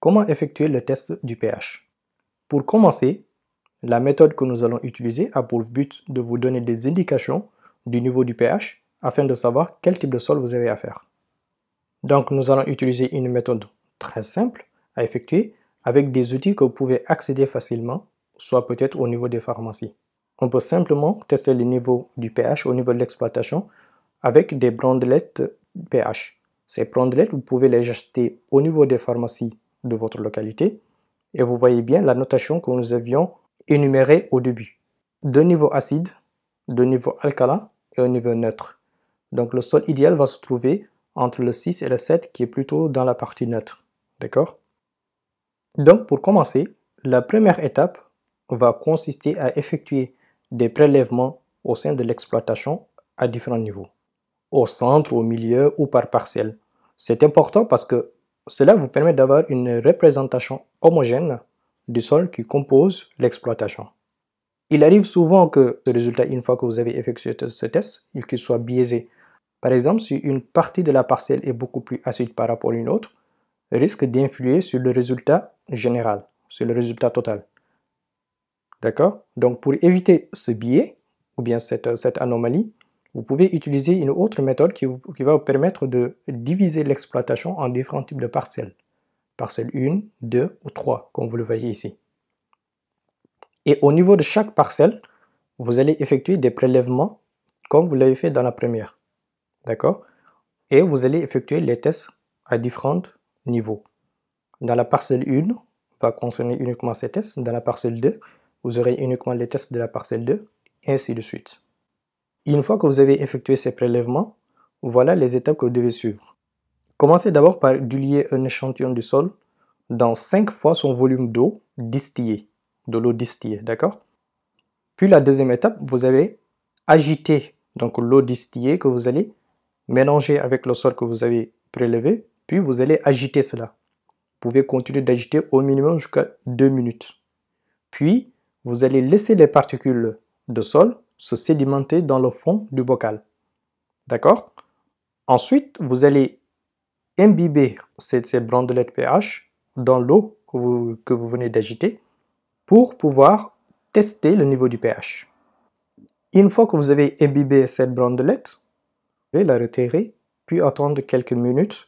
Comment effectuer le test du pH? Pour commencer, la méthode que nous allons utiliser a pour but de vous donner des indications du niveau du pH afin de savoir quel type de sol vous avez à faire. Donc nous allons utiliser une méthode très simple à effectuer avec des outils que vous pouvez accéder facilement, soit peut-être au niveau des pharmacies. On peut simplement tester le niveau du pH au niveau de l'exploitation avec des brandelettes pH. Ces brandelettes, vous pouvez les acheter au niveau des pharmacies de votre localité et vous voyez bien la notation que nous avions énumérée au début. De niveau acide, de niveau alcalin et au niveau neutre. Donc le sol idéal va se trouver entre le 6 et le 7 qui est plutôt dans la partie neutre. D'accord? Donc pour commencer, la première étape va consister à effectuer des prélèvements au sein de l'exploitation à différents niveaux. Au centre, au milieu ou par parcelle. C'est important parce que cela vous permet d'avoir une représentation homogène du sol qui compose l'exploitation. Il arrive souvent que le résultat, une fois que vous avez effectué ce test, qu'il soit biaisé. Par exemple, si une partie de la parcelle est beaucoup plus acide par rapport à une autre, risque d'influer sur le résultat général, sur le résultat total. D'accord? Donc pour éviter ce biais, ou bien cette anomalie, vous pouvez utiliser une autre méthode qui va vous permettre de diviser l'exploitation en différents types de parcelles. Parcelle 1, 2 ou 3, comme vous le voyez ici. Et au niveau de chaque parcelle, vous allez effectuer des prélèvements comme vous l'avez fait dans la première. D'accord? Et vous allez effectuer les tests à différents niveaux. Dans la parcelle 1, va concerner uniquement ces tests. Dans la parcelle 2, vous aurez uniquement les tests de la parcelle 2, et ainsi de suite. Une fois que vous avez effectué ces prélèvements, voilà les étapes que vous devez suivre. Commencez d'abord par diluer un échantillon du sol dans 5 fois son volume d'eau distillée, de l'eau distillée, d'accord? Puis la deuxième étape, vous allez agiter donc l'eau distillée que vous allez mélanger avec le sol que vous avez prélevé, puis vous allez agiter cela. Vous pouvez continuer d'agiter au minimum jusqu'à 2 minutes. Puis, vous allez laisser les particules de sol se sédimenter dans le fond du bocal. D'accord? Ensuite, vous allez imbiber ces brandelettes pH dans l'eau que vous venez d'agiter pour pouvoir tester le niveau du pH. Une fois que vous avez imbibé cette brandelette, vous allez la retirer puis attendre quelques minutes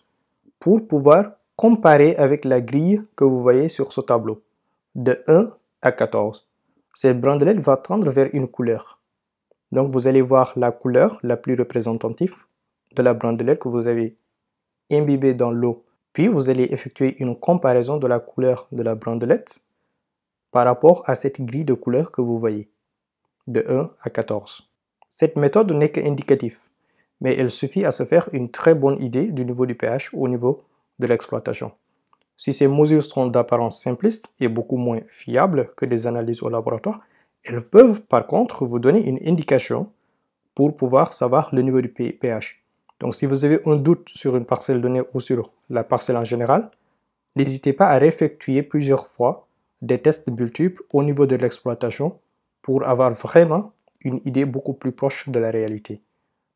pour pouvoir comparer avec la grille que vous voyez sur ce tableau de 1 à 14. Cette brandelette va tendre vers une couleur. Donc vous allez voir la couleur la plus représentative de la brandelette que vous avez imbibée dans l'eau. Puis vous allez effectuer une comparaison de la couleur de la brandelette par rapport à cette grille de couleurs que vous voyez, de 1 à 14. Cette méthode n'est qu'indicative, mais elle suffit à se faire une très bonne idée du niveau du pH au niveau de l'exploitation. Si ces mesures sont d'apparence simpliste et beaucoup moins fiables que des analyses au laboratoire, elles peuvent par contre vous donner une indication pour pouvoir savoir le niveau du pH. Donc si vous avez un doute sur une parcelle donnée ou sur la parcelle en général, n'hésitez pas à réeffectuer plusieurs fois des tests multiples au niveau de l'exploitation pour avoir vraiment une idée beaucoup plus proche de la réalité.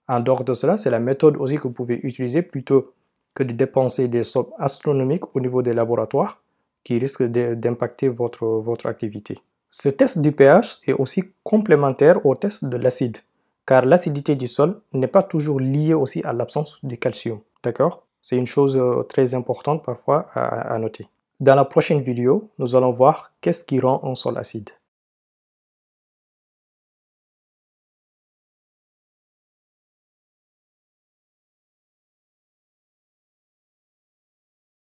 En dehors de cela, c'est la méthode aussi que vous pouvez utiliser plutôt que de dépenser des sommes astronomiques au niveau des laboratoires qui risquent d'impacter votre activité. Ce test du pH est aussi complémentaire au test de l'acide, car l'acidité du sol n'est pas toujours liée aussi à l'absence de calcium. D'accord? C'est une chose très importante parfois à noter. Dans la prochaine vidéo, nous allons voir qu'est-ce qui rend un sol acide.